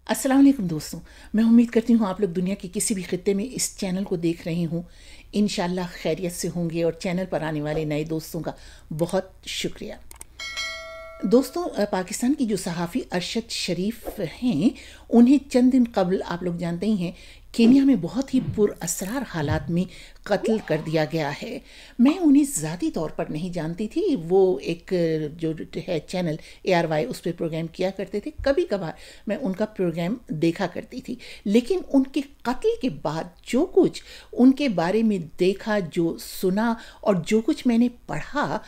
अस्सलाम वालेकुम दोस्तों। मैं उम्मीद करती हूँ आप लोग दुनिया के किसी भी खित्ते में इस चैनल को देख रहे हों, इंशाल्लाह खैरियत से होंगे। और चैनल पर आने वाले नए दोस्तों का बहुत शुक्रिया। दोस्तों, पाकिस्तान की जो सहाफ़ी अरशद शरीफ हैं, उन्हें चंद दिन कबल आप लोग जानते ही हैं केन्या में बहुत ही पुरअसरार हालात में कत्ल कर दिया गया है। मैं उन्हें ज़ाती तौर पर नहीं जानती थी। वो एक जो है चैनल ARY, उस पर प्रोग्राम किया करते थे। कभी कभार मैं उनका प्रोग्राम देखा करती थी, लेकिन उनके कत्ल के बाद जो कुछ उनके बारे में देखा, जो सुना और जो कुछ मैंने पढ़ा,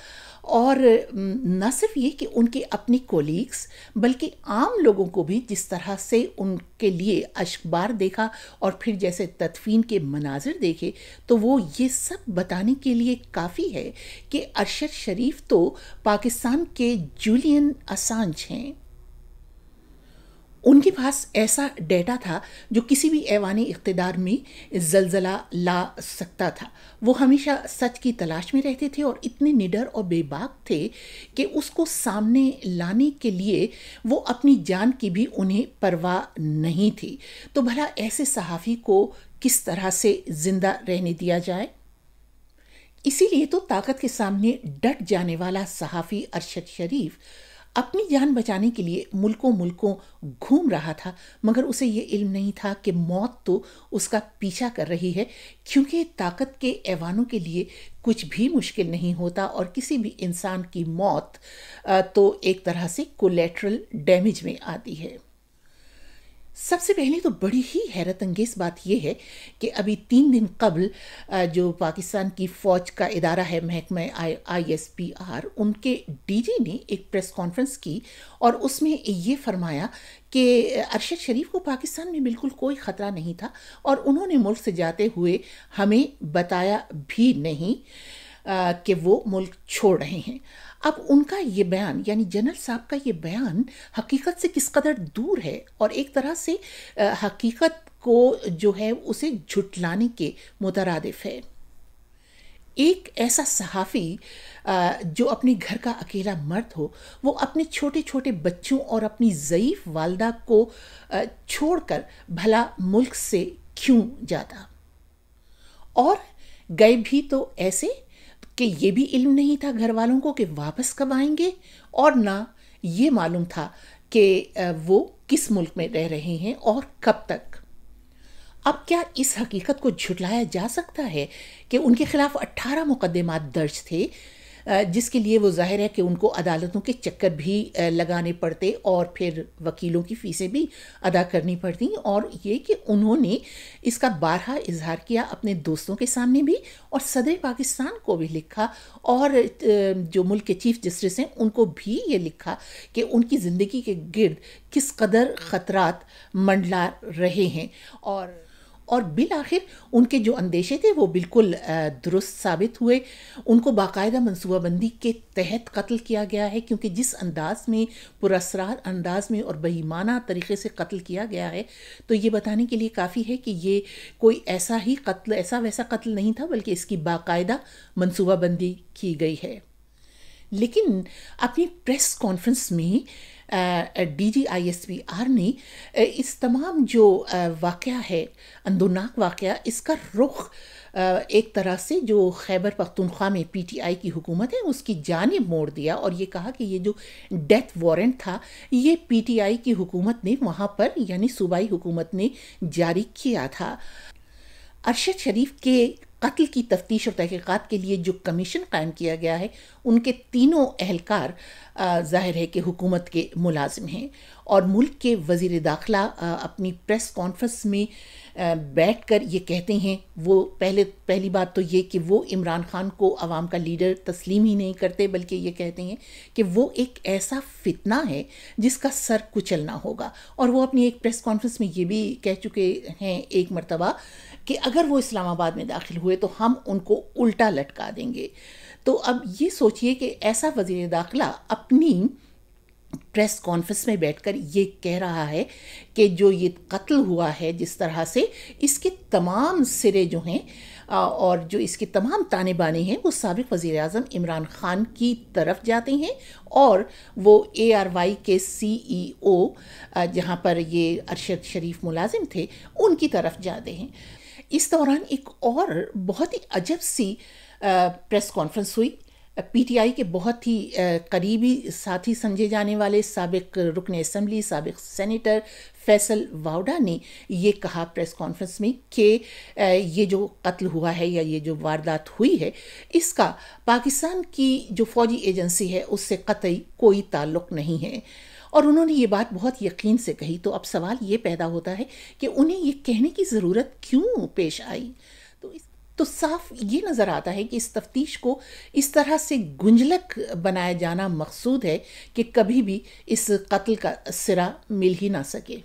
और न सिर्फ ये कि उनके अपने कोलीग्स बल्कि आम लोगों को भी जिस तरह से उनके लिए अशबार देखा और फिर जैसे तदफीन के मनाजिर देखे, तो वो ये सब बताने के लिए काफ़ी है कि अरशद शरीफ तो पाकिस्तान के जूलियन असांज हैं। उनके पास ऐसा डेटा था जो किसी भी ऐवान इक़्तिदार में ज़लज़ला ला सकता था। वो हमेशा सच की तलाश में रहते थे और इतने निडर और बेबाक थे कि उसको सामने लाने के लिए वो अपनी जान की भी उन्हें परवाह नहीं थी। तो भला ऐसे सहाफ़ी को किस तरह से ज़िंदा रहने दिया जाए? इसीलिए तो ताकत के सामने डट जाने वाला सहाफ़ी अरशद शरीफ अपनी जान बचाने के लिए मुल्कों मुल्कों घूम रहा था, मगर उसे ये इल्म नहीं था कि मौत तो उसका पीछा कर रही है, क्योंकि ताकत के ऐवानों के लिए कुछ भी मुश्किल नहीं होता और किसी भी इंसान की मौत तो एक तरह से कोलेटरल डैमेज में आती है। सबसे पहले तो बड़ी ही हैरत अंगेज़ बात यह है कि अभी 3 दिन कबल जो पाकिस्तान की फ़ौज का इदारा है, महकमा ISPR, उनके DG ने एक प्रेस कॉन्फ्रेंस की और उसमें ये फरमाया कि अरशद शरीफ को पाकिस्तान में बिल्कुल कोई ख़तरा नहीं था और उन्होंने मुल्क से जाते हुए हमें बताया भी नहीं कि वो मुल्क छोड़ रहे हैं। अब उनका ये बयान, यानी जनरल साहब का ये बयान, हकीकत से किस कदर दूर है और एक तरह से हकीकत को जो है उसे झुटलाने के मुतरादिफ है। एक ऐसा सहाफ़ी जो अपने घर का अकेला मर्द हो, वो अपने छोटे छोटे बच्चों और अपनी ज़ईफ़ वालदा को छोड़कर भला मुल्क से क्यों जाता? और गए भी तो ऐसे कि ये भी इल्म नहीं था घर वालों को कि वापस कब आएंगे, और ना ये मालूम था कि वो किस मुल्क में रह रहे हैं और कब तक। अब क्या इस हकीकत को झुटलाया जा सकता है कि उनके खिलाफ 18 मुकदमात दर्ज थे, जिसके लिए वो जाहिर है कि उनको अदालतों के चक्कर भी लगाने पड़ते और फिर वकीलों की फ़ीसें भी अदा करनी पड़ती, और ये कि उन्होंने इसका बारहा इजहार किया अपने दोस्तों के सामने भी और सदर पाकिस्तान को भी लिखा, और जो मुल्क के चीफ जस्टिस हैं उनको भी ये लिखा कि उनकी ज़िंदगी के गिर्द किस कदर ख़तरात मंडला रहे हैं। और बिल आखिर उनके जो अंदेशे थे वो बिल्कुल दुरुस्त साबित हुए। उनको बाकायदा मनसूबाबंदी के तहत कत्ल किया गया है, क्योंकि जिस अंदाज में, पुरअसरार अंदाज में और बेईमाना तरीके से कत्ल किया गया है, तो ये बताने के लिए काफ़ी है कि ये कोई ऐसा ही कत्ल, ऐसा वैसा कत्ल नहीं था, बल्कि इसकी बाकायदा मनसूबाबंदी की गई है। लेकिन अपनी प्रेस कॉन्फ्रेंस में DG ISPR ने इस तमाम जो वाक़या है, अंदरनाक वाक़या, इसका रुख एक तरह से जो खैबर पख्तूनख्वा में PTI की हुकूमत है उसकी जानिब मोड़ दिया और ये कहा कि ये जो डेथ वारंट था, ये PTI की हुकूमत ने वहाँ पर, यानी सूबाई हुकूमत ने जारी किया था। अरशद शरीफ के कत्ल की तफ्तीश और तहकीकात के लिए जो कमीशन कायम किया गया है, उनके तीनों अहलकार ज़ाहिर है कि हुकूमत के मुलाजिम हैं, और मुल्क के वज़ीर दाखिला अपनी प्रेस कॉन्फ्रेंस में बैठ कर ये कहते हैं, वो पहली बात तो ये कि वो इमरान खान को अवाम का लीडर तस्लीम ही नहीं करते, बल्कि ये कहते हैं कि वो एक ऐसा फितना है जिसका सर कुचलना होगा। और वो अपनी एक प्रेस कॉन्फ्रेंस में ये भी कह चुके हैं एक मरतबा कि अगर वो इस्लामाबाद में दाखिल हुए तो हम उनको उल्टा लटका देंगे। तो अब ये सोचिए कि ऐसा वज़ीर दाखिला अपनी پریس کانفرنس میں بیٹھ کر یہ کہہ رہا ہے کہ جو یہ قتل ہوا ہے جس طرح سے، اس کے تمام سرے جو ہیں اور جو اس کے تمام تانے بانے ہیں وہ سابق وزیر اعظم عمران خان کی طرف جاتے ہیں، اور وہ اے آر وائی کے سی ای او جہاں پر یہ ارشد شریف ملازم تھے ان کی طرف جاتے ہیں۔ اس دوران ایک اور بہت ہی عجب سی پریس کانفرنس ہوئی۔ پی ٹی آئی کے بہت ہی قریبی ساتھی سمجھے جانے والے سابق رکن اسمبلی، سابق سینیٹر فیصل واؤڈا نے یہ کہا پریس کانفرنس میں کہ یہ جو قتل ہوا ہے یا یہ جو واردات ہوئی ہے، اس کا پاکستان کی جو فوجی ایجنسی ہے اس سے قطعی کوئی تعلق نہیں ہے، اور انہوں نے یہ بات بہت یقین سے کہی۔ تو اب سوال یہ پیدا ہوتا ہے کہ انہیں یہ کہنے کی ضرورت کیوں پیش آئی؟ تو صاف یہ نظر آتا ہے کہ اس تفتیش کو اس طرح سے گنجلک بنایا جانا مقصود ہے کہ کبھی بھی اس قتل کا سرا مل ہی نہ سکے۔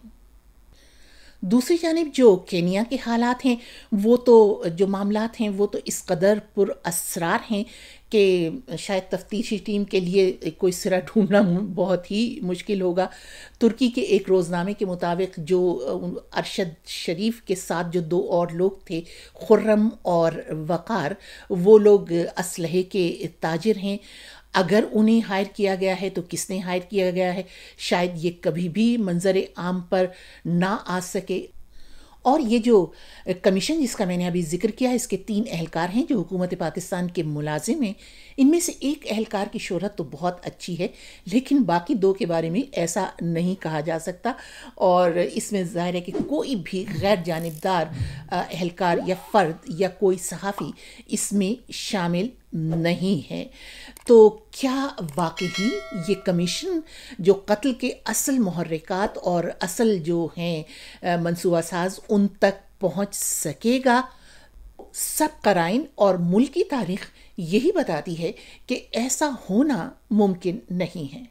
دوسری جانب جو کینیا کے حالات ہیں، وہ تو جو معاملات ہیں وہ تو اس قدر پر اسرار ہیں کہ شاید تفتیشی ٹیم کے لیے کوئی سرا ڈھونڈنا بہت ہی مشکل ہوگا۔ ترکی کے ایک روزنامے کے مطابق جو ارشد شریف کے ساتھ جو دو اور لوگ تھے، خرم اور وقار، وہ لوگ اسلحے کے تاجر ہیں۔ اگر انہیں ہائر کیا گیا ہے تو کس نے ہائر کیا گیا ہے، شاید یہ کبھی بھی منظر عام پر نہ آ سکے۔ اور یہ جو کمیشن جس کا میں نے ابھی ذکر کیا، اس کے 3 اہلکار ہیں جو حکومت پاکستان کے ملازم ہیں۔ ان میں سے ایک اہلکار کی شہرت تو بہت اچھی ہے، لیکن باقی 2 کے بارے میں ایسا نہیں کہا جا سکتا، اور اس میں ظاہر ہے کہ کوئی بھی غیر جانبدار اہلکار یا فرد یا کوئی صحافی اس میں شامل نہیں ہے۔ تو کیا واقعی یہ کمیشن جو قتل کے اصل محرکات اور اصل جو ہیں منصوبہ ساز ان تک پہنچ سکے گا؟ سب قرائن اور ملکی تاریخ یہی بتاتی ہے کہ ایسا ہونا ممکن نہیں ہے۔